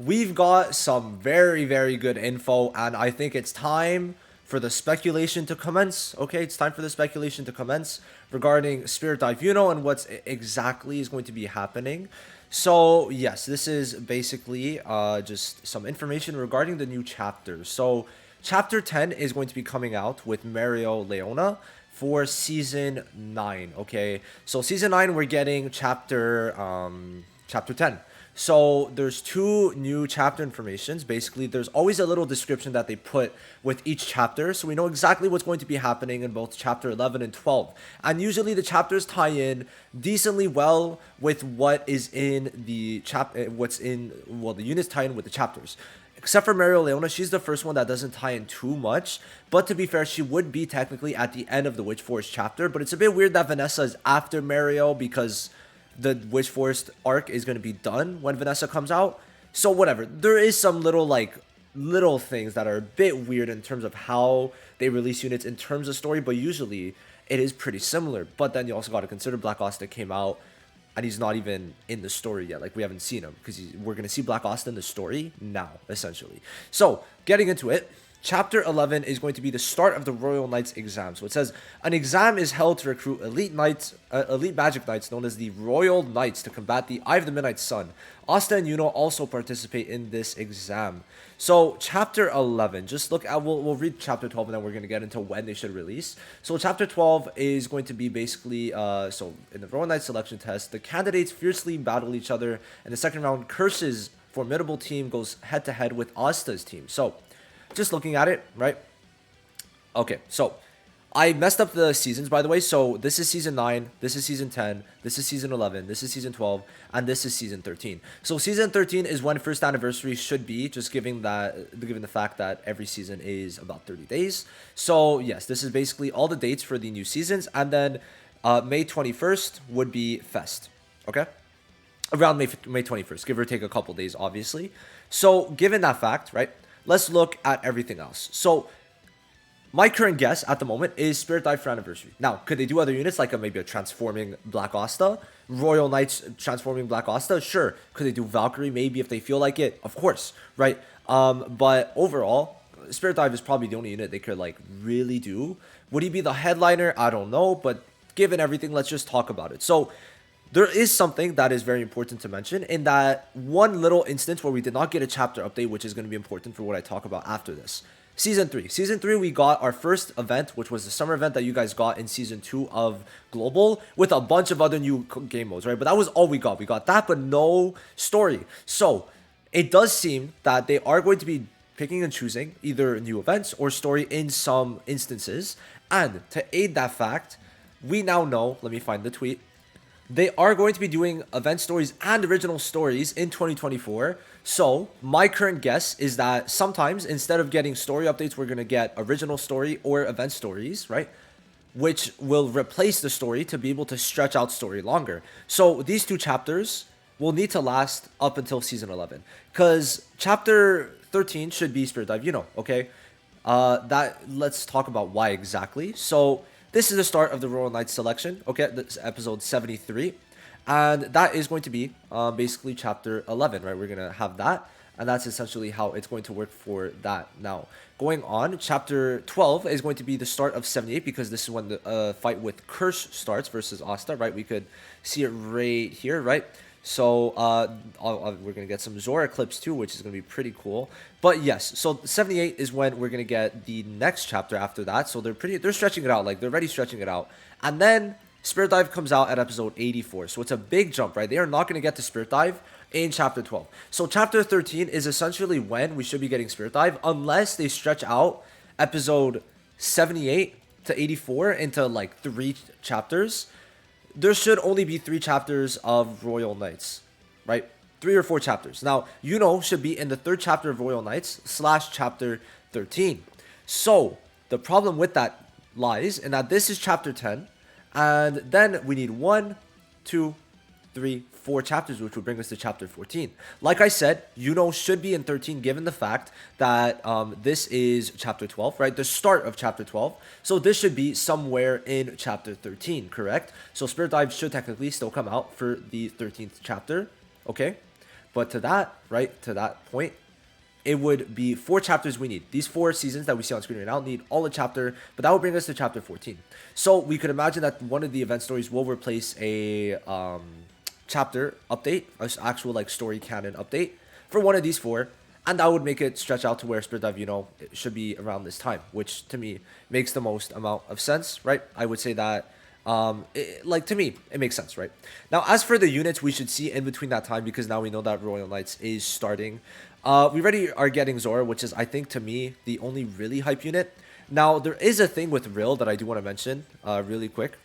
we've got some very, very good info, and I think it's time for the speculation to commence. Okay, it's time for the speculation to commence regarding Spirit Dive YUNO and what's exactly is going to be happening. So, yes, this is basically just some information regarding the new chapters. So, chapter 10 is going to be coming out with Mario Leona for season 9. Okay, so season 9, we're getting chapter 10. So there's two new chapter informations. Basically, there's always a little description that they put with each chapter, so we know exactly what's going to be happening in both chapter 11 and 12. And usually the chapters tie in decently well with what is in the the units tie in with the chapters. Except for Mario Leona, she's the first one that doesn't tie in too much. But to be fair, she would be technically at the end of the Witch Forest chapter. But it's a bit weird that Vanessa is after Mario because the Witch Forest arc is going to be done when Vanessa comes out. So whatever. There is some little things that are a bit weird in terms of how they release units in terms of story, but usually it is pretty similar. But then you also got to consider Black Asta came out and he's not even in the story yet. Like, we haven't seen him because we're going to see Black Asta in the story now, essentially. So, getting into it, Chapter 11 is going to be the start of the Royal Knights exam. So it says, an exam is held to recruit elite magic knights known as the Royal Knights to combat the Eye of the Midnight Sun. Asta and Yuno also participate in this exam. So chapter 11, just look at, we'll read chapter 12 and then we're going to get into when they should release. So chapter 12 is going to be basically, so in the Royal Knight selection test, the candidates fiercely battle each other. In the second round, Curse's formidable team goes head to head with Asta's team. So just looking at it, right? Okay, so I messed up the seasons, by the way. So this is season 9, this is season 10, this is season 11, this is season 12, and this is season 13. So season 13 is when first anniversary should be, just given the fact that every season is about 30 days. So yes, this is basically all the dates for the new seasons, and then May 21st would be Fest, okay? Around May 21st, give or take a couple days, obviously. So given that fact, right? Let's look at everything else. So my current guess at the moment is Spirit Dive for Anniversary. Now, could they do other units like maybe a transforming Black Asta? Royal Knights transforming Black Asta? Sure. Could they do Valkyrie? Maybe if they feel like it. Of course, right? But overall, Spirit Dive is probably the only unit they could like really do. Would he be the headliner? I don't know. But given everything, let's just talk about it. So there is something that is very important to mention in that one little instance where we did not get a chapter update, which is going to be important for what I talk about after this. Season 3. Season 3, we got our first event, which was the summer event that you guys got in Season 2 of Global with a bunch of other new game modes, right? But that was all we got. We got that, but no story. So it does seem that they are going to be picking and choosing either new events or story in some instances. And to aid that fact, we now know, let me find the tweet, they are going to be doing event stories and original stories in 2024. So my current guess is that sometimes instead of getting story updates, we're going to get original story or event stories, right? Which will replace the story to be able to stretch out story longer. So these two chapters will need to last up until season 11. Because chapter 13 should be Spirit Dive YUNO, okay? Let's talk about why exactly. So this is the start of the Royal Knights selection. Okay, this is episode 73. And that is going to be basically chapter 11, right? We're going to have that. And that's essentially how it's going to work for that. Now, going on, chapter 12 is going to be the start of 78 because this is when the fight with Curse starts versus Asta, right? We could see it right here, right? So we're going to get some Zora clips too, which is going to be pretty cool. But yes, so 78 is when we're going to get the next chapter after that. So they're stretching it out, like they're already stretching it out. And then Spirit Dive comes out at episode 84. So it's a big jump, right? They are not going to get to Spirit Dive in chapter 12. So chapter 13 is essentially when we should be getting Spirit Dive unless they stretch out episode 78 to 84 into like 3 chapters. There should only be 3 chapters of Royal Knights, right? 3 or 4 chapters. Now, YUNO should be in the 3rd chapter of Royal Knights / chapter 13. So, the problem with that lies in that this is chapter 10, and then we need 1, 2, 3, 4 chapters, which would bring us to chapter 14. Like I said, YUNO should be in 13 given the fact that this is chapter 12, right? The start of chapter 12. So this should be somewhere in chapter 13, correct? So Spirit Dive should technically still come out for the 13th chapter, okay? But to that, right, to that point, it would be 4 chapters we need. These 4 seasons that we see on screen right now need all a chapter, but that would bring us to chapter 14. So we could imagine that one of the event stories will replace a chapter update, an actual like story canon update for one of these 4, and that would make it stretch out to where Spirit Dive, it should be around this time, which to me makes the most amount of sense, right? I would say that to me it makes sense, right? Now as for the units we should see in between that time, because now we know that Royal Knights is starting, we already are getting Zora, which is, I think, to me the only really hype unit. Now there is a thing with Rill that I do want to mention really quick.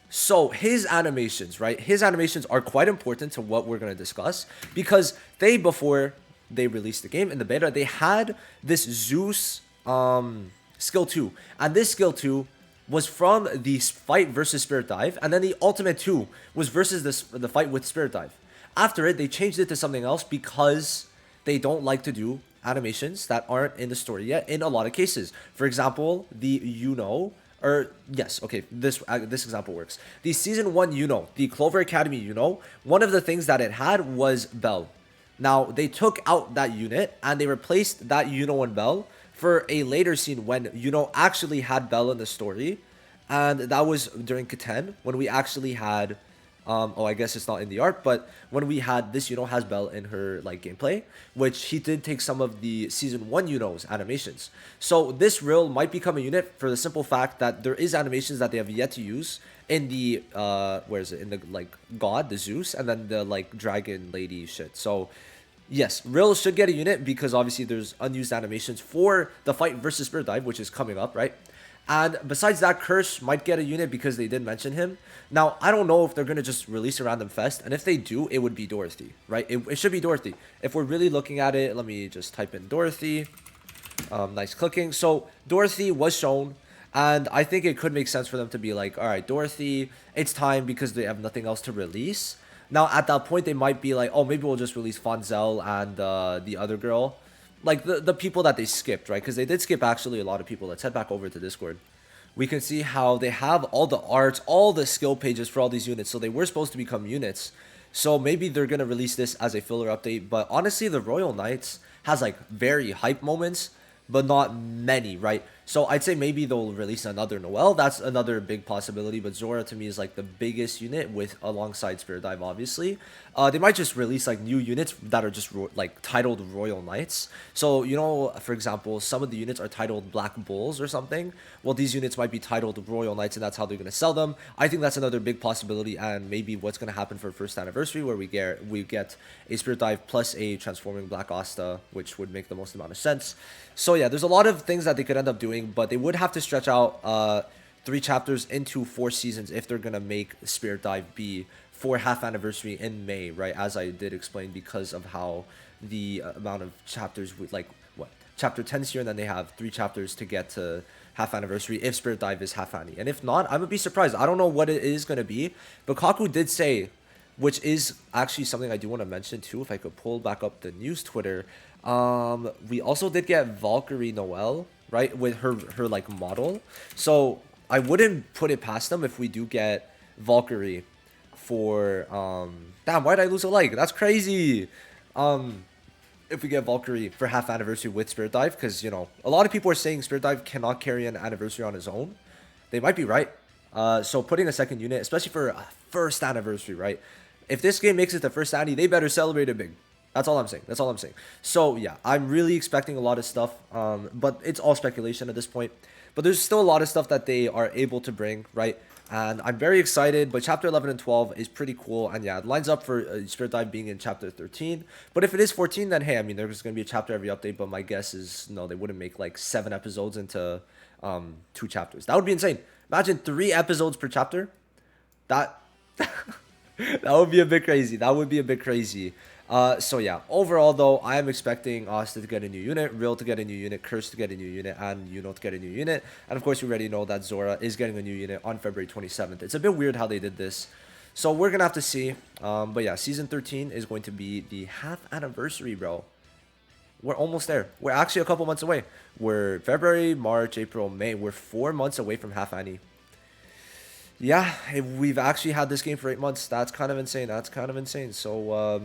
So his animations, right, his animations are quite important to what we're going to discuss, because before they released the game in the beta, they had this Zeus skill 2, and this skill 2 was from the fight versus Spirit Dive, and then the ultimate 2 was versus the fight with Spirit Dive. After it, they changed it to something else because they don't like to do animations that aren't in the story yet in a lot of cases. For example, the YUNO, or yes, okay, this example works. The season 1 YUNO, the Clover Academy YUNO, one of the things that it had was Bell. Now they took out that unit and they replaced that YUNO and Bell for a later scene when YUNO actually had Bell in the story, and that was during Katen when we actually had I guess it's not in the art, but when we had this YUNO has Bell in her like gameplay, which he did take some of the season 1 YUNO's animations. So this Rill might become a unit for the simple fact that there is animations that they have yet to use in the where is it, in the like god, the Zeus, and then the like dragon lady shit. So yes, Rill should get a unit because obviously there's unused animations for the fight versus Spirit Dive, which is coming up, right? And besides that, Curse might get a unit because they did mention him. Now, I don't know if they're going to just release a random fest. And if they do, it would be Dorothy, right? It should be Dorothy. If we're really looking at it, let me just type in Dorothy. Nice clicking. So Dorothy was shown. And I think it could make sense for them to be like, all right, Dorothy, it's time because they have nothing else to release. Now, at that point, they might be like, oh, maybe we'll just release Fonzel and the other girl. Like the people that they skipped, right? Because they did skip actually a lot of people. Let's head back over to Discord. We can see how they have all the arts, all the skill pages for all these units. So they were supposed to become units. So maybe they're going to release this as a filler update. But honestly, the Royal Knights has like very hype moments, but not many, right? So I'd say maybe they'll release another Noelle. That's another big possibility. But Zora to me is like the biggest unit with alongside Spirit Dive, obviously. They might just release like new units that are just like titled Royal Knights. So, for example, some of the units are titled Black Bulls or something. Well, these units might be titled Royal Knights, and that's how they're going to sell them. I think that's another big possibility, and maybe what's going to happen for first anniversary, where we get a Spirit Dive plus a transforming Black Asta, which would make the most amount of sense. So yeah, there's a lot of things that they could end up doing, but they would have to stretch out 3 chapters into 4 seasons if they're going to make Spirit Dive be for half anniversary in May, right? As I did explain, because of how the amount of chapters would chapter 10's here, and then they have 3 chapters to get to half anniversary if Spirit Dive is half annie. And if not, I would be surprised. I don't know what it is going to be, but Kaku did say, which is actually something I do want to mention too, if I could pull back up the news Twitter. We also did get Valkyrie Noelle, right, with her like model. So I wouldn't put it past them if we do get Valkyrie for damn, why did I lose a like? That's crazy. If we get Valkyrie for half anniversary with Spirit Dive, because a lot of people are saying Spirit Dive cannot carry an anniversary on his own. They might be right. So putting a second unit, especially for a first anniversary, right? If this game makes it the first annie, they better celebrate it big. That's all I'm saying. So yeah, I'm really expecting a lot of stuff, but it's all speculation at this point. But there's still a lot of stuff that they are able to bring, right? And I'm very excited, but chapter 11 and 12 is pretty cool. And yeah, it lines up for Spirit Dive being in chapter 13. But if it is 14, then hey, I mean, there's going to be a chapter every update. But my guess is, no, they wouldn't make like 7 episodes into 2 chapters. That would be insane. Imagine 3 episodes per chapter. That that would be a bit crazy. So yeah, overall though, I am expecting Asta to get a new unit, Rill to get a new unit, Curse to get a new unit, and YUNO to get a new unit. And of course, we already know that Zora is getting a new unit on February 27th. It's a bit weird how they did this. So we're going to have to see. But yeah, Season 13 is going to be the half anniversary, bro. We're almost there. We're actually a couple months away. We're February, March, April, May. We're 4 months away from half annie. Yeah, we've actually had this game for 8 months. That's kind of insane. So,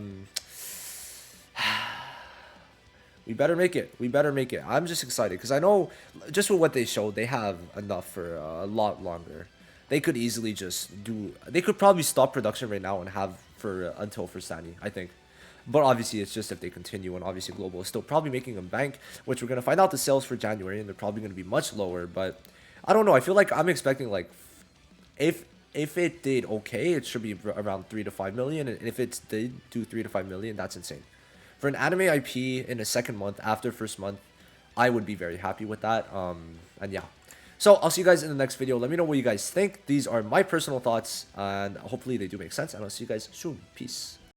We better make it. We better make it. I'm just excited because I know just with what they showed, they have enough for a lot longer. They could easily just do. They could probably stop production right now and have for until for Sani, I think. But obviously, it's just if they continue, and obviously Global is still probably making a bank, which we're gonna find out the sales for January, and they're probably gonna be much lower. But I don't know. I feel like I'm expecting like if it did okay, it should be around 3 to 5 million, and if it did do 3 to 5 million, that's insane. For an anime IP in the second month after first month, I would be very happy with that. And yeah. So I'll see you guys in the next video. Let me know what you guys think. These are my personal thoughts, and hopefully they do make sense. And I'll see you guys soon. Peace.